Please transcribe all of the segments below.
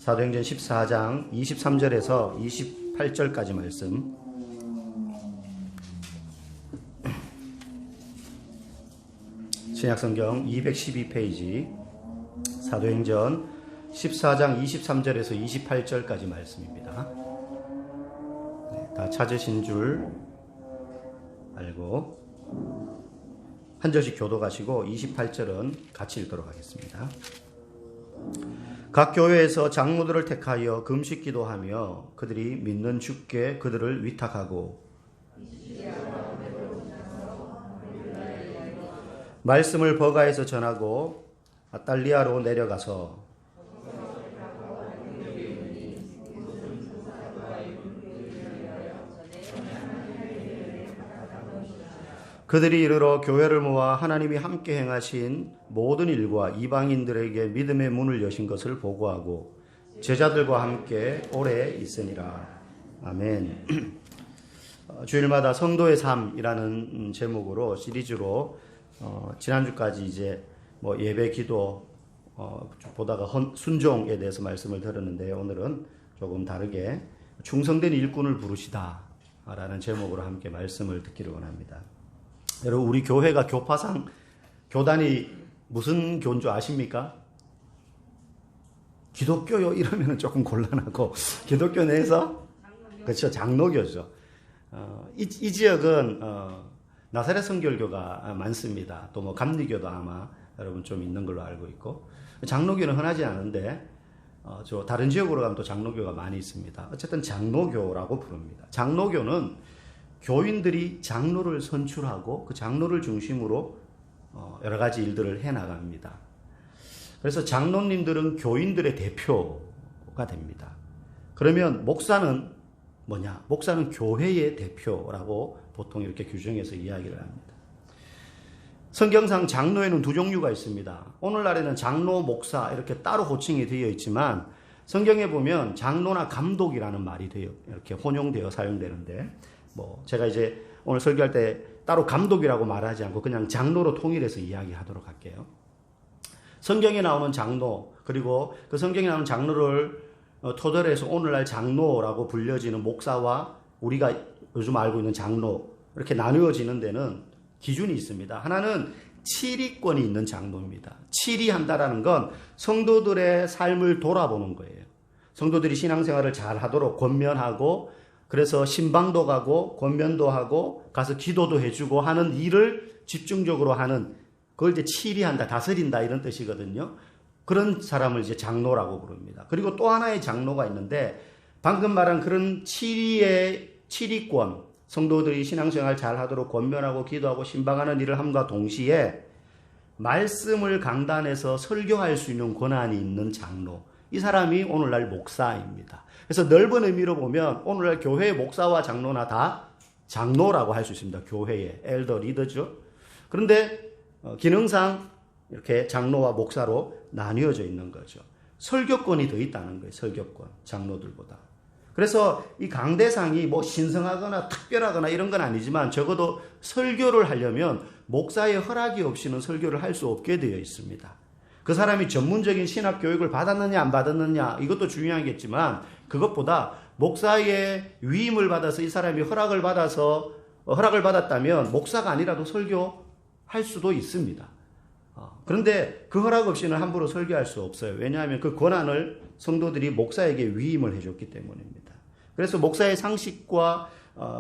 사도행전 14장 23절에서 28절까지 말씀. 신약성경 212페이지 사도행전 14장 23절에서 28절까지 말씀입니다. 다 찾으신 줄 알고 한 절씩 교독하시고 28절은 같이 읽도록 하겠습니다. 각 교회에서 장로들을 택하여 금식 기도하며 그들이 믿는 주께 그들을 위탁하고 말씀을 버가에서 전하고 아탈리아로 내려가서 그들이 이르러 교회를 모아 하나님이 함께 행하신 모든 일과 이방인들에게 믿음의 문을 여신 것을 보고하고 제자들과 함께 오래 있으니라. 아멘. 주일마다 성도의 삶이라는 제목으로 시리즈로 지난주까지 이제 예배 기도 보다가 순종에 대해서 말씀을 들었는데 오늘은 조금 다르게 충성된 일꾼을 부르시다 라는 제목으로 함께 말씀을 듣기를 원합니다. 여러분, 우리 교회가 교파상 교단이 무슨 교인 줄 아십니까? 기독교요 이러면 조금 곤란하고 기독교 내에서 그렇죠, 장로교죠. 이 지역은 나사렛 성결교가 많습니다. 또 감리교도 아마 여러분 좀 있는 걸로 알고 있고, 장로교는 흔하지 않은데 다른 지역으로 가면 또 장로교가 많이 있습니다. 어쨌든 장로교라고 부릅니다. 장로교는 교인들이 장로를 선출하고 그 장로를 중심으로 여러 가지 일들을 해나갑니다. 그래서 장로님들은 교인들의 대표가 됩니다. 그러면 목사는 뭐냐? 목사는 교회의 대표라고 보통 이렇게 규정해서 이야기를 합니다. 성경상 장로에는 두 종류가 있습니다. 오늘날에는 장로, 목사 이렇게 따로 호칭이 되어 있지만 성경에 보면 장로나 감독이라는 말이 이렇게 혼용되어 사용되는데, 제가 이제 오늘 설교할 때 따로 감독이라고 말하지 않고 그냥 장로로 통일해서 이야기하도록 할게요. 성경에 나오는 장로, 그리고 그 성경에 나오는 장로를 토대로 해서 오늘날 장로라고 불려지는 목사와 우리가 요즘 알고 있는 장로, 이렇게 나누어지는 데는 기준이 있습니다. 하나는 치리권이 있는 장로입니다. 치리한다라는 건 성도들의 삶을 돌아보는 거예요. 성도들이 신앙생활을 잘 하도록 권면하고, 그래서 신방도 가고 권면도 하고 가서 기도도 해주고 하는 일을 집중적으로 하는, 그걸 이제 치리한다, 다스린다 이런 뜻이거든요. 그런 사람을 이제 장로라고 부릅니다. 그리고 또 하나의 장로가 있는데, 방금 말한 그런 치리권, 성도들이 신앙생활 잘 하도록 권면하고 기도하고 신방하는 일을 함과 동시에 말씀을 강단에서 설교할 수 있는 권한이 있는 장로, 이 사람이 오늘날 목사입니다. 그래서 넓은 의미로 보면 오늘날 교회의 목사와 장로나 다 장로라고 할 수 있습니다. 교회의 엘더 리더죠. 그런데 기능상 이렇게 장로와 목사로 나뉘어져 있는 거죠. 설교권이 더 있다는 거예요. 설교권, 장로들보다. 그래서 이 강대상이 신성하거나 특별하거나 이런 건 아니지만 적어도 설교를 하려면 목사의 허락이 없이는 설교를 할 수 없게 되어 있습니다. 그 사람이 전문적인 신학 교육을 받았느냐 안 받았느냐 이것도 중요하겠지만, 그것보다 목사의 위임을 받아서 이 사람이 허락을 받았다면 목사가 아니라도 설교할 수도 있습니다. 그런데 그 허락 없이는 함부로 설교할 수 없어요. 왜냐하면 그 권한을 성도들이 목사에게 위임을 해줬기 때문입니다. 그래서 목사의 상식과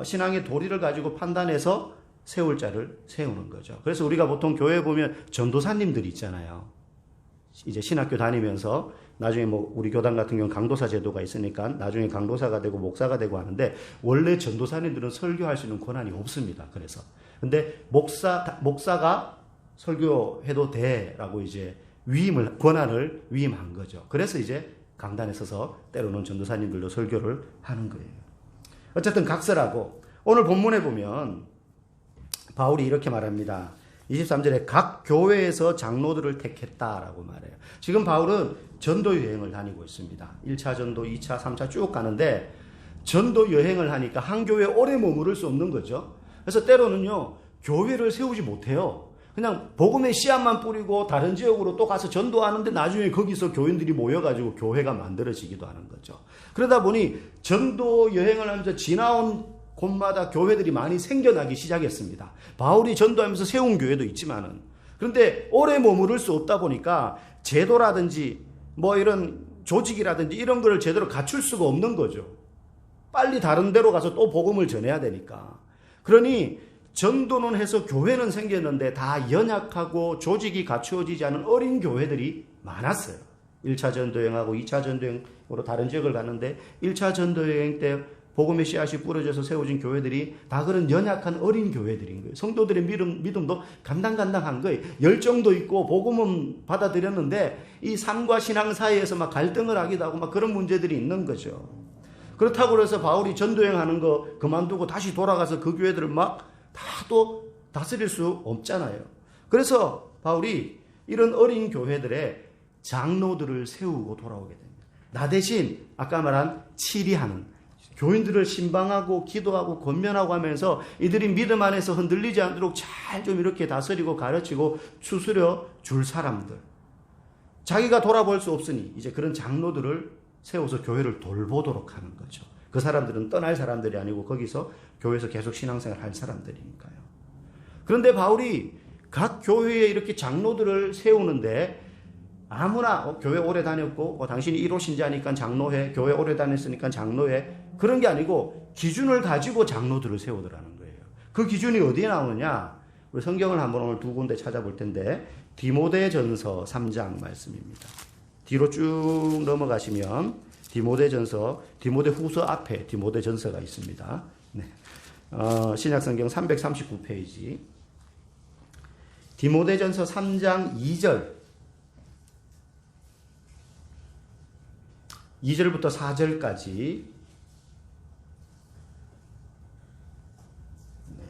신앙의 도리를 가지고 판단해서 세울 자를 세우는 거죠. 그래서 우리가 보통 교회에 보면 전도사님들이 있잖아요. 이제 신학교 다니면서 나중에 우리 교단 같은 경우는 강도사 제도가 있으니까 나중에 강도사가 되고 목사가 되고 하는데, 원래 전도사님들은 설교할 수 있는 권한이 없습니다. 그래서 근데 목사가 설교해도 돼라고 이제 권한을 위임한 거죠. 그래서 이제 강단에 서서 때로는 전도사님들도 설교를 하는 거예요. 어쨌든 각설하고, 오늘 본문에 보면 바울이 이렇게 말합니다. 23절에 각 교회에서 장로들을 택했다라고 말해요. 지금 바울은 전도 여행을 다니고 있습니다. 1차 전도, 2차, 3차 쭉 가는데 전도 여행을 하니까 한 교회에 오래 머무를 수 없는 거죠. 그래서 때로는요, 교회를 세우지 못해요. 그냥 복음의 씨앗만 뿌리고 다른 지역으로 또 가서 전도하는데 나중에 거기서 교인들이 모여가지고 교회가 만들어지기도 하는 거죠. 그러다 보니 전도 여행을 하면서 지나온 곳마다 교회들이 많이 생겨나기 시작했습니다. 바울이 전도하면서 세운 교회도 있지만은, 그런데 오래 머무를 수 없다 보니까 제도라든지 뭐 이런 조직이라든지 이런 걸 제대로 갖출 수가 없는 거죠. 빨리 다른 데로 가서 또 복음을 전해야 되니까. 그러니 전도는 해서 교회는 생겼는데 다 연약하고 조직이 갖추어지지 않은 어린 교회들이 많았어요. 1차 전도여행하고 2차 전도여행으로 다른 지역을 갔는데 1차 전도여행 때 복음의 씨앗이 뿌려져서 세워진 교회들이 다 그런 연약한 어린 교회들인 거예요. 성도들의 믿음도 간당간당한 거예요. 열정도 있고 복음은 받아들였는데 이 삶과 신앙 사이에서 막 갈등을 하기도 하고 막 그런 문제들이 있는 거죠. 그렇다고 해서 바울이 전도여행하는 거 그만두고 다시 돌아가서 그 교회들을 막 다 또 다스릴 수 없잖아요. 그래서 바울이 이런 어린 교회들의 장로들을 세우고 돌아오게 됩니다. 나 대신 아까 말한 치리하는, 교인들을 신방하고 기도하고 권면하고 하면서 이들이 믿음 안에서 흔들리지 않도록 잘 좀 이렇게 다스리고 가르치고 추스려 줄 사람들. 자기가 돌아볼 수 없으니 이제 그런 장로들을 세워서 교회를 돌보도록 하는 거죠. 그 사람들은 떠날 사람들이 아니고 거기서 교회에서 계속 신앙생활 할 사람들이니까요. 그런데 바울이 각 교회에 이렇게 장로들을 세우는데 아무나 교회 오래 다녔고 당신이 1호 신자니까 장로회, 교회 오래 다녔으니까 장로회, 그런 게 아니고 기준을 가지고 장로들을 세우더라는 거예요. 그 기준이 어디에 나오느냐? 우리 성경을 한번 오늘 두 군데 찾아볼 텐데 디모데전서 3장 말씀입니다. 뒤로 쭉 넘어가시면 디모데전서, 디모데후서 앞에 디모데전서가 있습니다. 네. 신약성경 339페이지. 디모데전서 3장 2절부터 4절까지. 네.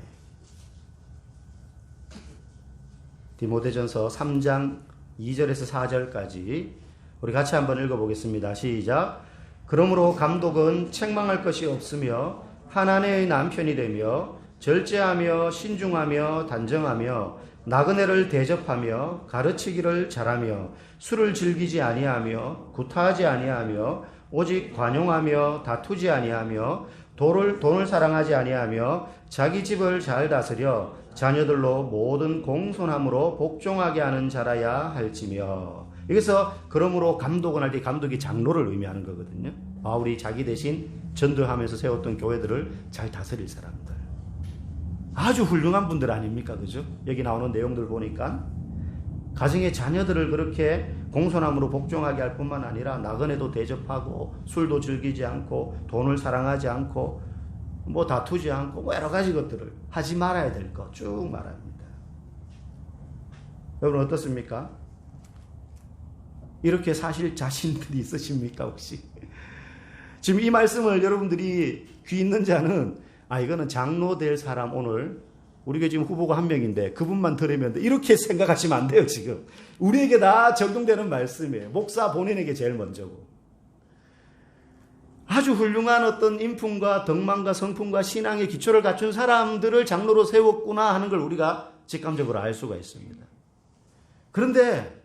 디모데전서 3장 2절에서 4절까지 우리 같이 한번 읽어보겠습니다. 시작. 그러므로 감독은 책망할 것이 없으며 한 아내의 남편이 되며 절제하며 신중하며 단정하며 나그네를 대접하며 가르치기를 잘하며 술을 즐기지 아니하며 구타하지 아니하며 오직 관용하며 다투지 아니하며 돈을 사랑하지 아니하며 자기 집을 잘 다스려 자녀들로 모든 공손함으로 복종하게 하는 자라야 할지며. 여기서 그러므로 감독은 할 때 감독이 장로를 의미하는 거거든요. 바울이 자기 대신 전도하면서 세웠던 교회들을 잘 다스릴 사람들. 아주 훌륭한 분들 아닙니까? 그죠? 여기 나오는 내용들 보니까 가정의 자녀들을 그렇게 공손함으로 복종하게 할 뿐만 아니라 나그네도 대접하고 술도 즐기지 않고 돈을 사랑하지 않고 뭐 다투지 않고 뭐 여러 가지 것들을 하지 말아야 될 것 쭉 말합니다. 여러분 어떻습니까? 이렇게 사실 자신들이 있으십니까 혹시? 지금 이 말씀을 여러분들이 귀 있는 자는 이거는 장로 될 사람 오늘 우리가 지금 후보가 한 명인데 그분만 들으면 돼. 이렇게 생각하시면 안 돼요. 지금 우리에게 다 적용되는 말씀이에요. 목사 본인에게 제일 먼저고. 아주 훌륭한 어떤 인품과 덕망과 성품과 신앙의 기초를 갖춘 사람들을 장로로 세웠구나 하는 걸 우리가 직감적으로 알 수가 있습니다. 그런데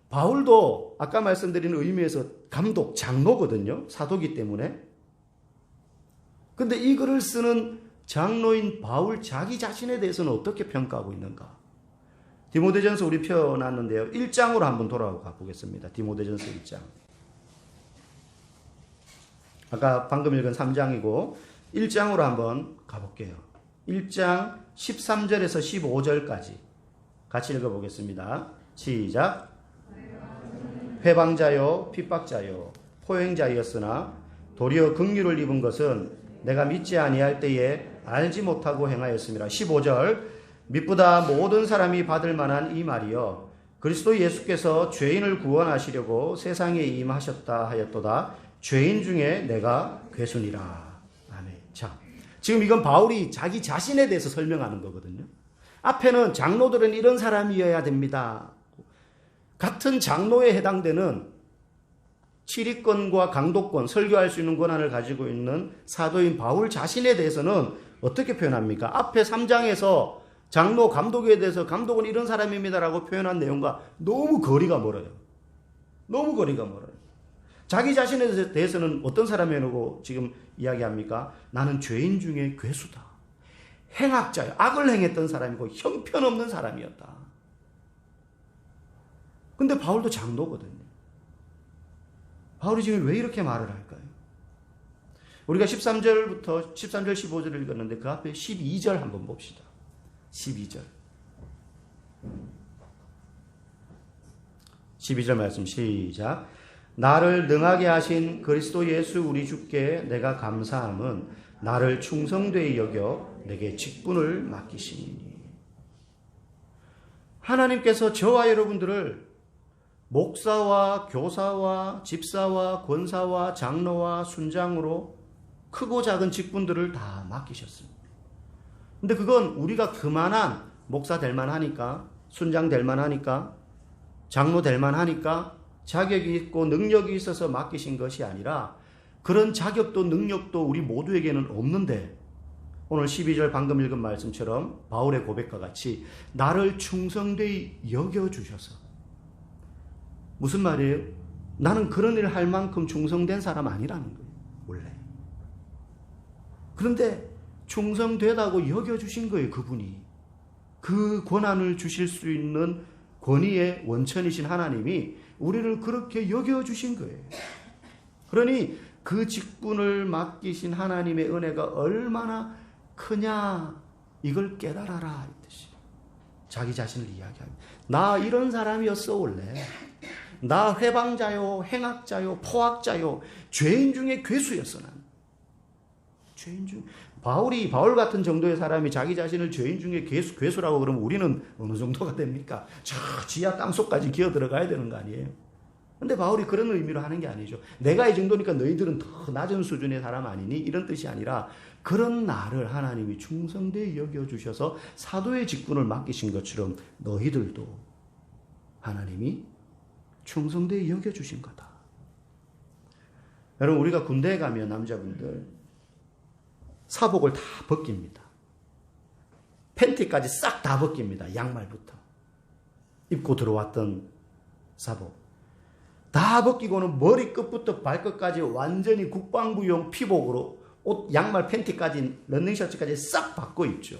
바울도 아까 말씀드린 의미에서 감독, 장로거든요. 사도기 때문에. 근데 이 글을 쓰는 장로인 바울 자기 자신에 대해서는 어떻게 평가하고 있는가? 디모데전서 우리 펴놨는데요. 1장으로 한번 돌아가 보겠습니다. 디모데전서 1장. 아까 방금 읽은 3장이고 1장으로 한번 가볼게요. 1장 13절에서 15절까지 같이 읽어보겠습니다. 시작. 회방자요 핍박자요 포행자였으나 도리어 긍휼을 입은 것은 내가 믿지 아니할 때에 알지 못하고 행하였습니다. 15절. 믿보다 모든 사람이 받을 만한 이 말이요 그리스도 예수께서 죄인을 구원하시려고 세상에 임하셨다 하였도다. 죄인 중에 내가 괴순이라. 아멘. 자, 지금 이건 바울이 자기 자신에 대해서 설명하는 거거든요. 앞에는 장로들은 이런 사람이어야 됩니다. 같은 장로에 해당되는 치리권과 강도권, 설교할 수 있는 권한을 가지고 있는 사도인 바울 자신에 대해서는 어떻게 표현합니까? 앞에 3장에서 장로, 감독에 대해서 감독은 이런 사람입니다라고 표현한 내용과 너무 거리가 멀어요. 너무 거리가 멀어요. 자기 자신에 대해서는 어떤 사람이라고 지금 이야기합니까? 나는 죄인 중에 괴수다. 행악자요. 악을 행했던 사람이고 형편없는 사람이었다. 근데 바울도 장로거든요. 바울이 지금 왜 이렇게 말을 할까요? 우리가 13절, 15절을 읽었는데 그 앞에 12절 한번 봅시다. 12절. 12절 말씀 시작. 나를 능하게 하신 그리스도 예수 우리 주께 내가 감사함은 나를 충성되이 여겨 내게 직분을 맡기시니. 하나님께서 저와 여러분들을 목사와 교사와 집사와 권사와 장로와 순장으로 크고 작은 직분들을 다 맡기셨습니다. 근데 그건 우리가 그만한 목사 될 만하니까, 순장 될 만하니까, 장로 될 만하니까 자격이 있고 능력이 있어서 맡기신 것이 아니라 그런 자격도 능력도 우리 모두에게는 없는데 오늘 12절 방금 읽은 말씀처럼 바울의 고백과 같이 나를 충성되이 여겨주셔서. 무슨 말이에요? 나는 그런 일을 할 만큼 충성된 사람 아니라는 거예요. 원래. 그런데 충성되다고 여겨주신 거예요. 그분이. 그 권한을 주실 수 있는 권위의 원천이신 하나님이 우리를 그렇게 여겨주신 거예요. 그러니 그 직분을 맡기신 하나님의 은혜가 얼마나 크냐 이걸 깨달아라 이 뜻이에요. 자기 자신을 이야기합니다. 나 이런 사람이었어 원래. 나 회방자요, 행악자요, 포악자요, 죄인 중에 괴수였어 난. 죄인 중. 바울 같은 정도의 사람이 자기 자신을 죄인 중에 괴수라고 그러면 우리는 어느 정도가 됩니까? 저 지하 땅속까지 기어 들어가야 되는 거 아니에요? 근데 바울이 그런 의미로 하는 게 아니죠. 내가 이 정도니까 너희들은 더 낮은 수준의 사람 아니니? 이런 뜻이 아니라 그런 나를 하나님이 충성되이 여겨주셔서 사도의 직분을 맡기신 것처럼 너희들도 하나님이 충성되이 여겨주신 거다. 여러분 우리가 군대에 가면 남자분들 사복을 다 벗깁니다. 팬티까지 싹 다 벗깁니다. 양말부터. 입고 들어왔던 사복. 다 벗기고는 머리끝부터 발끝까지 완전히 국방부용 피복으로 옷, 양말, 팬티까지, 런닝셔츠까지 싹 바꿔 입죠.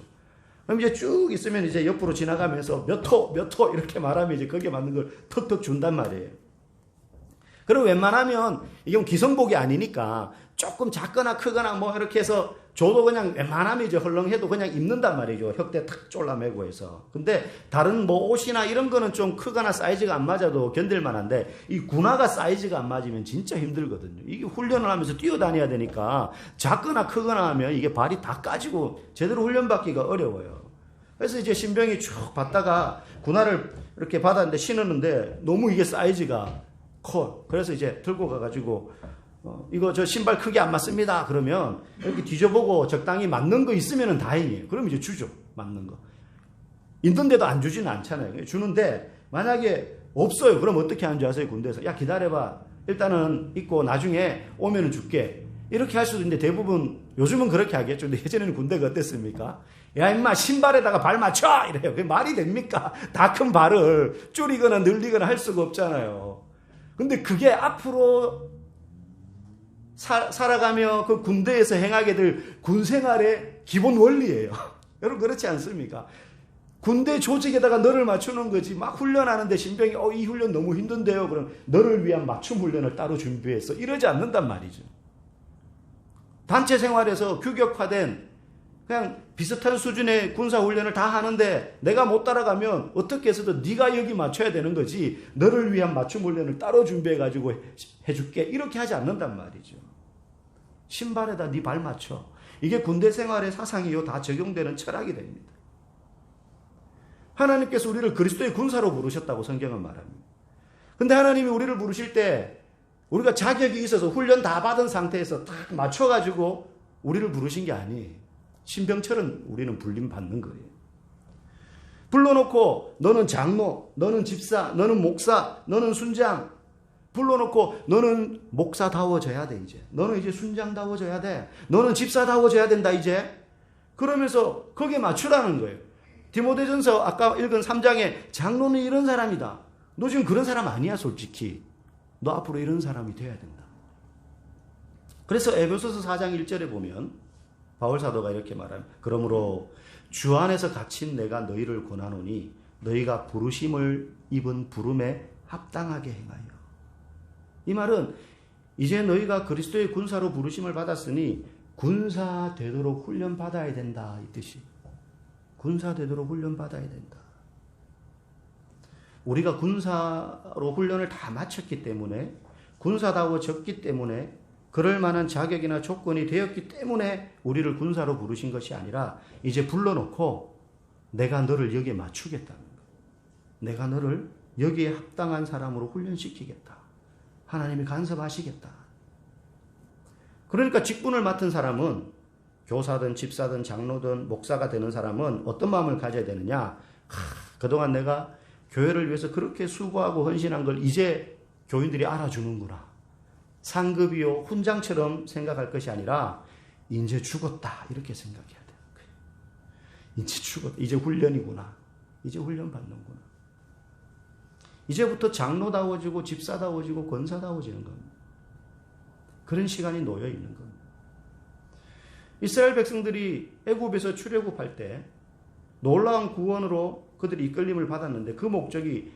그럼 이제 쭉 있으면 이제 옆으로 지나가면서 몇 호 이렇게 말하면 이제 거기에 맞는 걸 턱턱 준단 말이에요. 그리고 웬만하면 이건 기성복이 아니니까 조금 작거나 크거나 뭐 이렇게 해서 줘도 그냥 웬만하면 이제 헐렁해도 그냥 입는단 말이죠. 혁대 탁 졸라매고 해서. 근데 다른 뭐 옷이나 이런 거는 좀 크거나 사이즈가 안 맞아도 견딜 만한데 이 군화가 사이즈가 안 맞으면 진짜 힘들거든요. 이게 훈련을 하면서 뛰어다녀야 되니까 작거나 크거나 하면 이게 발이 다 까지고 제대로 훈련받기가 어려워요. 그래서 이제 신병이 쭉 받다가 군화를 이렇게 받았는데 신었는데 너무 이게 사이즈가 커. 그래서 이제 들고 가가지고 이거 저 신발 크게 안 맞습니다. 그러면 이렇게 뒤져보고 적당히 맞는 거 있으면 다행이에요. 그럼 이제 주죠. 맞는 거. 있는데도 안 주지는 않잖아요. 주는데 만약에 없어요. 그럼 어떻게 하는 줄 아세요? 군대에서. 야 기다려봐. 일단은 입고 나중에 오면은 줄게. 이렇게 할 수도 있는데 대부분 요즘은 그렇게 하겠죠. 근데 예전에는 군대가 어땠습니까? 야 임마 신발에다가 발 맞춰! 이래요. 그게 말이 됩니까? 다 큰 발을 줄이거나 늘리거나 할 수가 없잖아요. 근데 그게 앞으로 살아가며 그 군대에서 행하게 될 군생활의 기본 원리예요. 여러분 그렇지 않습니까? 군대 조직에다가 너를 맞추는 거지. 막 훈련하는데 신병이 이 훈련 너무 힘든데요. 그럼 너를 위한 맞춤 훈련을 따로 준비해서 이러지 않는단 말이죠. 단체 생활에서 규격화된 그냥 비슷한 수준의 군사훈련을 다 하는데 내가 못 따라가면 어떻게 해서든 네가 여기 맞춰야 되는 거지 너를 위한 맞춤훈련을 따로 준비해가지고 해줄게 이렇게 하지 않는단 말이죠. 신발에다 네 발 맞춰. 이게 군대 생활의 사상이요 다 적용되는 철학이 됩니다. 하나님께서 우리를 그리스도의 군사로 부르셨다고 성경은 말합니다. 근데 하나님이 우리를 부르실 때 우리가 자격이 있어서 훈련 다 받은 상태에서 딱 맞춰가지고 우리를 부르신 게 아니에요. 신병처럼 우리는 불림받는 거예요. 불러놓고 너는 장로, 너는 집사, 너는 목사, 너는 순장 불러놓고 너는 목사다워져야 돼 이제. 너는 이제 순장다워져야 돼. 너는 집사다워져야 된다 이제. 그러면서 거기에 맞추라는 거예요. 디모데전서 아까 읽은 3장에 장로는 이런 사람이다. 너 지금 그런 사람 아니야 솔직히. 너 앞으로 이런 사람이 돼야 된다. 그래서 에베소서 4장 1절에 보면 바울 사도가 이렇게 말합니다. 그러므로 주 안에서 갇힌 내가 너희를 권하노니 너희가 부르심을 입은 부름에 합당하게 행하여. 이 말은 이제 너희가 그리스도의 군사로 부르심을 받았으니 군사 되도록 훈련 받아야 된다 이 뜻이. 군사 되도록 훈련 받아야 된다. 우리가 군사로 훈련을 다 마쳤기 때문에 군사다워졌기 때문에 그럴 만한 자격이나 조건이 되었기 때문에 우리를 군사로 부르신 것이 아니라 이제 불러놓고 내가 너를 여기에 맞추겠다는 거예요. 내가 너를 여기에 합당한 사람으로 훈련시키겠다. 하나님이 간섭하시겠다. 그러니까 직분을 맡은 사람은 교사든 집사든 장로든 목사가 되는 사람은 어떤 마음을 가져야 되느냐. 그동안 내가 교회를 위해서 그렇게 수고하고 헌신한 걸 이제 교인들이 알아주는구나. 상급이요 훈장처럼 생각할 것이 아니라 이제 죽었다 이렇게 생각해야 되는 거예요. 이제 죽었다. 이제 훈련이구나. 이제 훈련 받는구나. 이제부터 장로다워지고 집사다워지고 권사다워지는 겁니다. 그런 시간이 놓여 있는 겁니다. 이스라엘 백성들이 애굽에서 출애굽할 때 놀라운 구원으로 그들이 이끌림을 받았는데 그 목적이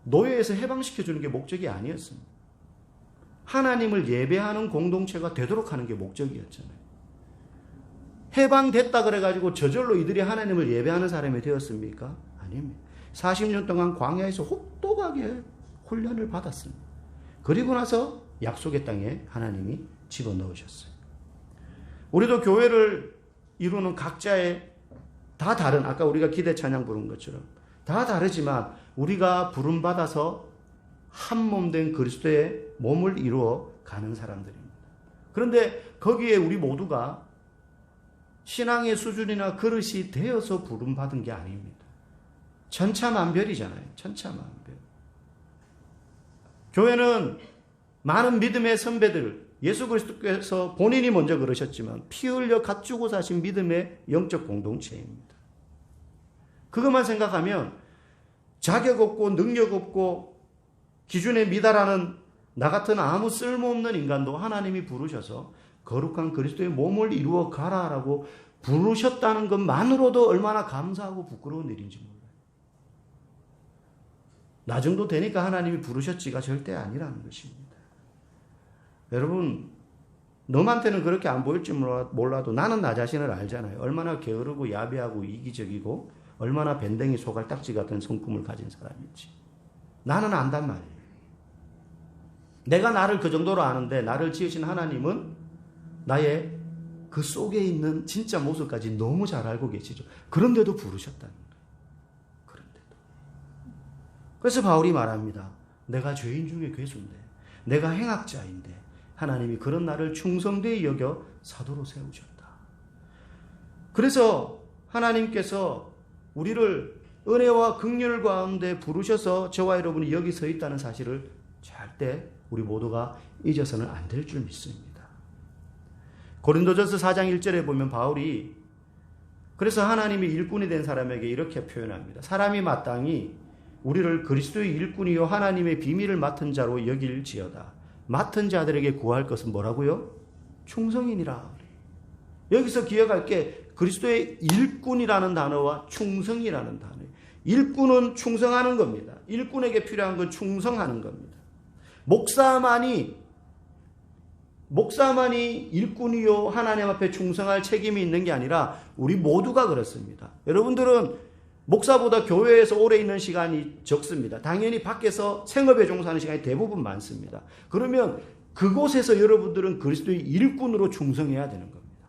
노예에서 해방시켜주는 게 목적이 아니었습니다. 하나님을 예배하는 공동체가 되도록 하는 게 목적이었잖아요. 해방됐다 그래가지고 저절로 이들이 하나님을 예배하는 사람이 되었습니까? 아닙니다. 40년 동안 광야에서 혹독하게 훈련을 받았습니다. 그리고 나서 약속의 땅에 하나님이 집어넣으셨어요. 우리도 교회를 이루는 각자의 다 다른, 아까 우리가 기대 찬양 부른 것처럼 다 다르지만 우리가 부름받아서 한 몸 된 그리스도의 몸을 이루어 가는 사람들입니다. 그런데 거기에 우리 모두가 신앙의 수준이나 그릇이 되어서 부름받은 게 아닙니다. 천차만별이잖아요. 천차만별. 교회는 많은 믿음의 선배들, 예수 그리스도께서 본인이 먼저 그러셨지만 피 흘려 갖추고 사신 믿음의 영적 공동체입니다. 그것만 생각하면 자격 없고 능력 없고 기준에 미달하는 나 같은 아무 쓸모없는 인간도 하나님이 부르셔서 거룩한 그리스도의 몸을 이루어 가라라고 부르셨다는 것만으로도 얼마나 감사하고 부끄러운 일인지 몰라요. 나 정도 되니까 하나님이 부르셨지가 절대 아니라는 것입니다. 여러분, 너한테는 그렇게 안 보일지 몰라도 나는 나 자신을 알잖아요. 얼마나 게으르고 야비하고 이기적이고 얼마나 밴댕이 소갈딱지 같은 성품을 가진 사람인지. 나는 안단 말이에요. 내가 나를 그 정도로 아는데 나를 지으신 하나님은 나의 그 속에 있는 진짜 모습까지 너무 잘 알고 계시죠. 그런데도 부르셨다는 거예요. 그런데도. 그래서 바울이 말합니다. 내가 죄인 중에 괴수인데, 내가 행악자인데 하나님이 그런 나를 충성되이 여겨 사도로 세우셨다. 그래서 하나님께서 우리를 은혜와 긍휼 가운데 부르셔서 저와 여러분이 여기 서 있다는 사실을 절대 우리 모두가 잊어서는 안 될 줄 믿습니다. 고린도전서 4장 1절에 보면 바울이 그래서 하나님이 일꾼이 된 사람에게 이렇게 표현합니다. 사람이 마땅히 우리를 그리스도의 일꾼이요 하나님의 비밀을 맡은 자로 여길지어다. 맡은 자들에게 구할 것은 뭐라고요? 충성이니라. 여기서 기억할 게 그리스도의 일꾼이라는 단어와 충성이라는 단어예요. 일꾼은 충성하는 겁니다. 일꾼에게 필요한 건 충성하는 겁니다. 목사만이 일꾼이요 하나님 앞에 충성할 책임이 있는 게 아니라 우리 모두가 그렇습니다. 여러분들은 목사보다 교회에서 오래 있는 시간이 적습니다. 당연히 밖에서 생업에 종사하는 시간이 대부분 많습니다. 그러면 그곳에서 여러분들은 그리스도의 일꾼으로 충성해야 되는 겁니다.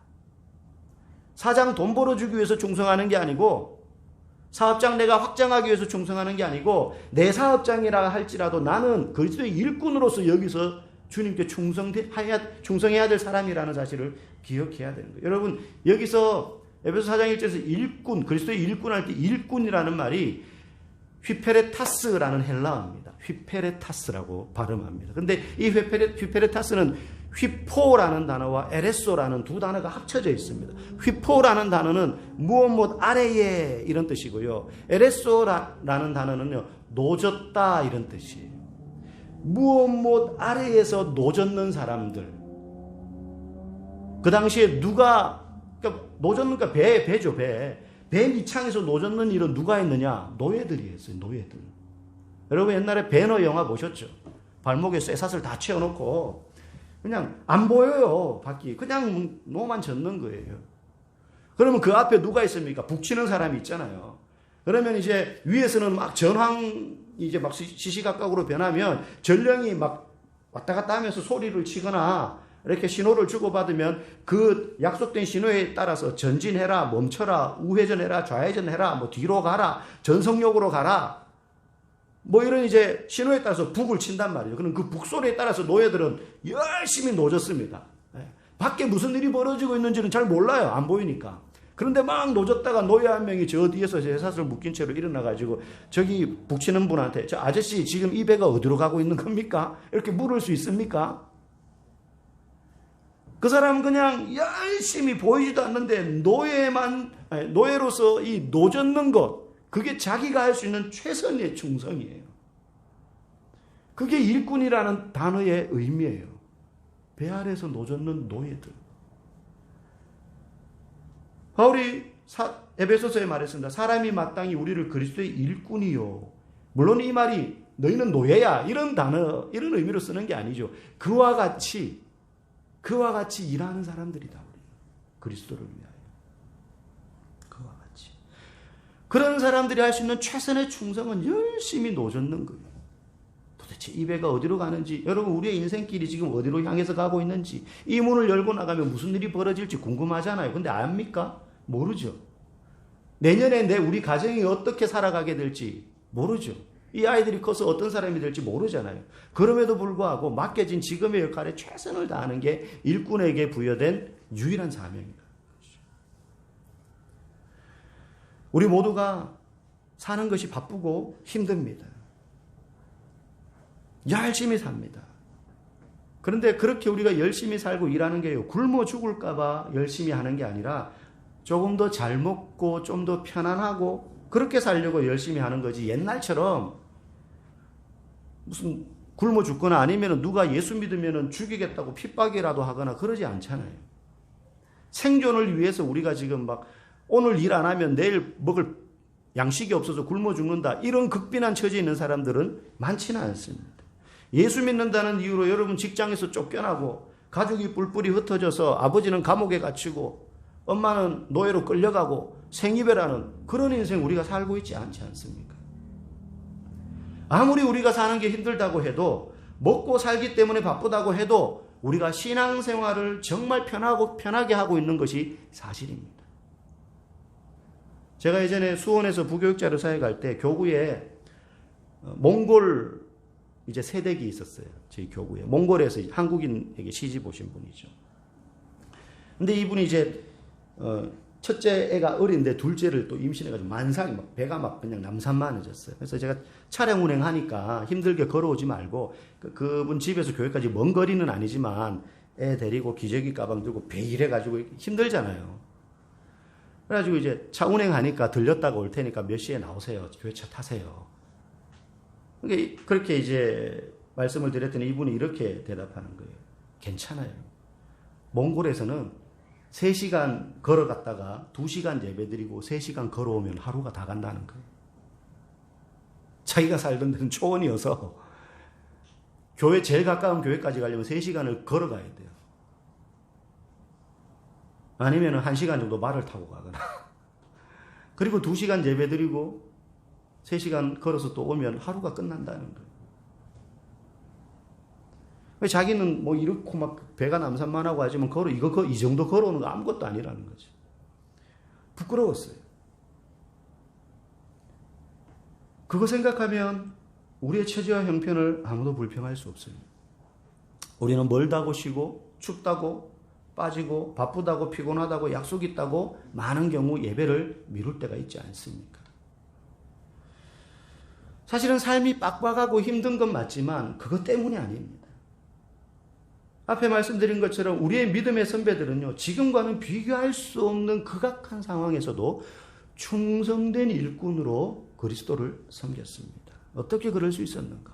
사장 돈 벌어주기 위해서 충성하는 게 아니고 사업장 내가 확장하기 위해서 충성하는 게 아니고 내 사업장이라 할지라도 나는 그리스도의 일꾼으로서 여기서 주님께 충성해야 될 사람이라는 사실을 기억해야 되는 거예요. 여러분 여기서 에베소 4장 1절에서 일꾼, 그리스도의 일꾼 할 때 일꾼이라는 말이 휘페레타스라는 헬라어입니다. 휘페레타스라고 발음합니다. 그런데 이 휘페레타스는 휘포라는 단어와 에레소라는 두 단어가 합쳐져 있습니다. 휘포라는 단어는 무엇 아래에 이런 뜻이고요. 에레소라는 단어는요, 노졌다 이런 뜻이에요. 무엇 아래에서 노젓는 사람들. 그 당시에 누가, 그러니까 노젓는가 배죠, 배. 배 밑창에서 노젓는 일은 누가 했느냐? 노예들이 했어요, 노예들. 여러분 옛날에 배너 영화 보셨죠? 발목에 쇠사슬 다 채워놓고 그냥 안 보여요, 밖이. 그냥 노만 젓는 거예요. 그러면 그 앞에 누가 있습니까? 북치는 사람이 있잖아요. 그러면 이제 위에서는 막 전황 이제 막 시시각각으로 변하면 전령이 막 왔다 갔다 하면서 소리를 치거나 이렇게 신호를 주고받으면 그 약속된 신호에 따라서 전진해라, 멈춰라, 우회전해라, 좌회전해라, 뭐 뒤로 가라, 전성역으로 가라. 뭐 이런 이제 신호에 따라서 북을 친단 말이에요. 그럼 그 북소리에 따라서 노예들은 열심히 노졌습니다. 밖에 무슨 일이 벌어지고 있는지는 잘 몰라요. 안 보이니까. 그런데 막 노졌다가 노예 한 명이 저 뒤에서 쇠사슬 묶인 채로 일어나가지고 저기 북치는 분한테 저 아저씨 지금 이 배가 어디로 가고 있는 겁니까? 이렇게 물을 수 있습니까? 그 사람은 그냥 열심히 보이지도 않는데 노예로서 이 노젓는 것, 그게 자기가 할 수 있는 최선의 충성이에요. 그게 일꾼이라는 단어의 의미예요. 배 아래에서 노젓는 노예들. 바울이 에베소서에 말했습니다. 사람이 마땅히 우리를 그리스도의 일꾼이요. 물론 이 말이 너희는 노예야 이런 단어, 이런 의미로 쓰는 게 아니죠. 그와 같이 일하는 사람들이다. 우리 그리스도를 위하여. 그와 같이. 그런 사람들이 할 수 있는 최선의 충성은 열심히 노젓는 거예요. 도대체 이 배가 어디로 가는지, 여러분 우리의 인생길이 지금 어디로 향해서 가고 있는지, 이 문을 열고 나가면 무슨 일이 벌어질지 궁금하잖아요. 근데 압니까? 모르죠. 내년에 우리 가정이 어떻게 살아가게 될지 모르죠. 이 아이들이 커서 어떤 사람이 될지 모르잖아요. 그럼에도 불구하고 맡겨진 지금의 역할에 최선을 다하는 게 일꾼에게 부여된 유일한 사명입니다. 우리 모두가 사는 것이 바쁘고 힘듭니다. 열심히 삽니다. 그런데 그렇게 우리가 열심히 살고 일하는 게요, 굶어 죽을까 봐 열심히 하는 게 아니라 조금 더 잘 먹고 좀 더 편안하고 그렇게 살려고 열심히 하는 거지, 옛날처럼 무슨 굶어 죽거나 아니면 누가 예수 믿으면 죽이겠다고 핍박이라도 하거나 그러지 않잖아요. 생존을 위해서 우리가 지금 막 오늘 일 안 하면 내일 먹을 양식이 없어서 굶어 죽는다, 이런 극빈한 처지에 있는 사람들은 많지는 않습니다. 예수 믿는다는 이유로 여러분 직장에서 쫓겨나고 가족이 뿔뿔이 흩어져서 아버지는 감옥에 갇히고 엄마는 노예로 끌려가고 생이별하는 그런 인생 우리가 살고 있지 않지 않습니까? 아무리 우리가 사는 게 힘들다고 해도, 먹고 살기 때문에 바쁘다고 해도 우리가 신앙생활을 정말 편하게 하고 있는 것이 사실입니다. 제가 예전에 수원에서 부교육자로 사역할 때 교구에 몽골 이제 세댁이 있었어요. 저희 교구에. 몽골에서 한국인에게 시집 오신 분이죠. 근데 이분이 이제 첫째 애가 어린데 둘째를 또 임신해가지고 만상이 막 배가 막 그냥 남산만해졌어요. 그래서 제가 차량 운행하니까 힘들게 걸어오지 말고 그분 집에서 교회까지 먼 거리는 아니지만 애 데리고 기저귀 가방 들고 베일해가지고 힘들잖아요. 그래가지고 이제 차 운행하니까 들렸다가 올 테니까 몇 시에 나오세요. 교회차 타세요. 그렇게 이제 말씀을 드렸더니 이분이 이렇게 대답하는 거예요. 괜찮아요. 몽골에서는 3시간 걸어갔다가 2시간 예배드리고 3시간 걸어오면 하루가 다 간다는 거예요. 자기가 살던 데는 초원이어서 교회 제일 가까운 교회까지 가려면 3시간을 걸어가야 돼요. 아니면 1시간 정도 말을 타고 가거나. 그리고 2시간 예배드리고 3시간 걸어서 또 오면 하루가 끝난다는 거예요. 자기는 뭐 이렇고 막 배가 남산만하고 하지만 이 정도 걸어오는 거 아무것도 아니라는 거죠. 부끄러웠어요. 그거 생각하면 우리의 처지와 형편을 아무도 불평할 수 없어요. 우리는 멀다고 쉬고 춥다고 빠지고 바쁘다고 피곤하다고 약속 있다고 많은 경우 예배를 미룰 때가 있지 않습니까? 사실은 삶이 빡빡하고 힘든 건 맞지만 그것 때문이 아닙니다. 앞에 말씀드린 것처럼 우리의 믿음의 선배들은요, 지금과는 비교할 수 없는 극악한 상황에서도 충성된 일꾼으로 그리스도를 섬겼습니다. 어떻게 그럴 수 있었는가?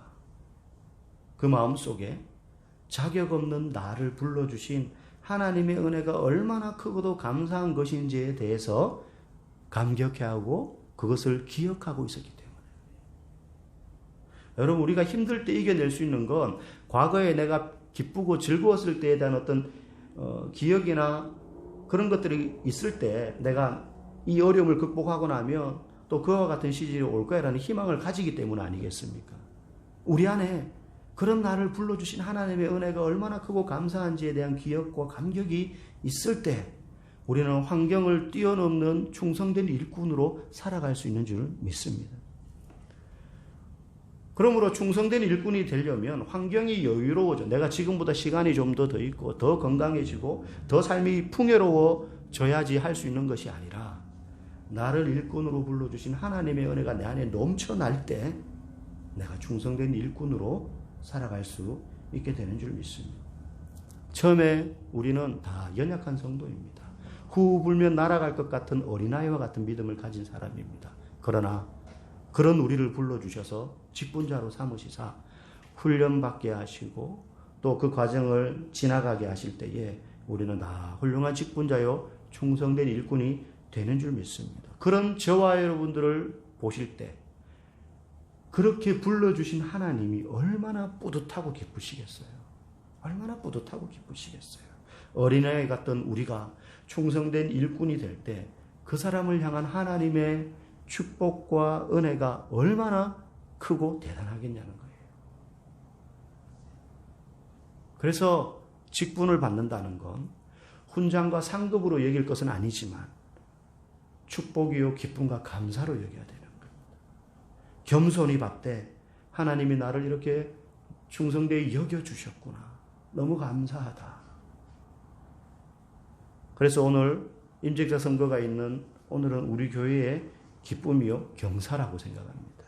그 마음속에 자격 없는 나를 불러주신 하나님의 은혜가 얼마나 크고도 감사한 것인지에 대해서 감격해하고 그것을 기억하고 있었기 때문에. 여러분, 우리가 힘들 때 이겨낼 수 있는 건 과거에 내가 기쁘고 즐거웠을 때에 대한 어떤 기억이나 그런 것들이 있을 때 내가 이 어려움을 극복하고 나면 또 그와 같은 시절이 올 거야라는 희망을 가지기 때문 아니겠습니까? 우리 안에 그런 나를 불러주신 하나님의 은혜가 얼마나 크고 감사한지에 대한 기억과 감격이 있을 때 우리는 환경을 뛰어넘는 충성된 일꾼으로 살아갈 수 있는 줄 믿습니다. 그러므로 충성된 일꾼이 되려면 환경이 여유로워져, 내가 지금보다 시간이 좀 더 있고 더 건강해지고 더 삶이 풍요로워져야지 할 수 있는 것이 아니라 나를 일꾼으로 불러주신 하나님의 은혜가 내 안에 넘쳐날 때 내가 충성된 일꾼으로 살아갈 수 있게 되는 줄 믿습니다. 처음에 우리는 다 연약한 성도입니다. 후 불면 날아갈 것 같은 어린아이와 같은 믿음을 가진 사람입니다. 그러나 그런 우리를 불러주셔서 직분자로 삼으시사 훈련받게 하시고 또 그 과정을 지나가게 하실 때에 우리는 다 훌륭한 직분자요 충성된 일꾼이 되는 줄 믿습니다. 그런 저와 여러분들을 보실 때 그렇게 불러주신 하나님이 얼마나 뿌듯하고 기쁘시겠어요. 얼마나 뿌듯하고 기쁘시겠어요. 어린아이 같던 우리가 충성된 일꾼이 될 때 그 사람을 향한 하나님의 축복과 은혜가 얼마나 크고 대단하겠냐는 거예요. 그래서 직분을 받는다는 건 훈장과 상급으로 여길 것은 아니지만 축복이요 기쁨과 감사로 여겨야 되는 겁니다. 겸손히 받되 하나님이 나를 이렇게 충성되게 여겨주셨구나. 너무 감사하다. 그래서 오늘 임직자 선거가 있는 오늘은 우리 교회의 기쁨이요 경사라고 생각합니다.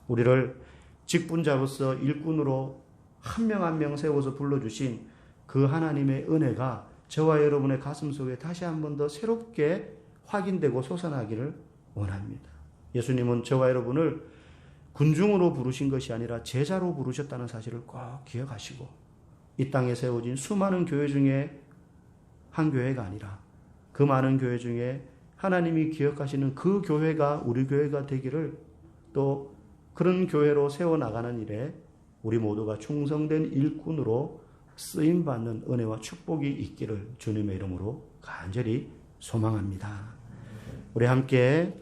우리를 직분자로서 일꾼으로 한 명 한 명 세워서 불러주신 그 하나님의 은혜가 저와 여러분의 가슴 속에 다시 한 번 더 새롭게 확인되고 솟아나기를 원합니다. 예수님은 저와 여러분을 군중으로 부르신 것이 아니라 제자로 부르셨다는 사실을 꼭 기억하시고 이 땅에 세워진 수많은 교회 중에 한 교회가 아니라 그 많은 교회 중에 하나님이 기억하시는 그 교회가 우리 교회가 되기를 또 그런 교회로 세워나가는 일에 우리 모두가 충성된 일꾼으로 쓰임받는 은혜와 축복이 있기를 주님의 이름으로 간절히 소망합니다. 우리 함께